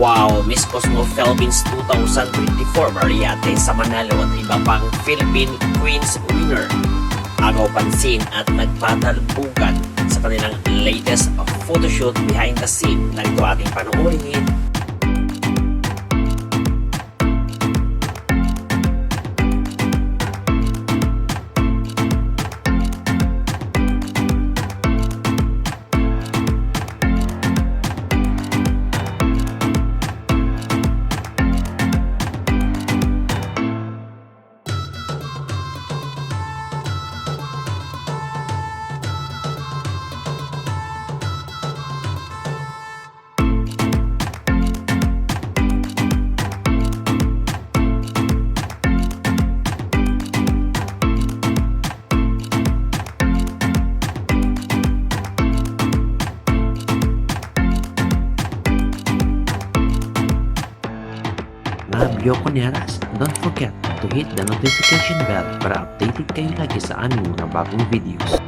Wow, Miss Cosmo Philippines 2024 Mariate sa Manalo at iba pang Philippine Queens winner. Agaw pansin at nagpatalbugan sa kanilang latest photoshoot behind the scene. Narito ating panoorin. Mga Bioko Neras, don't forget to hit the notification bell para updated kayo lagi sa aming mga bagong videos.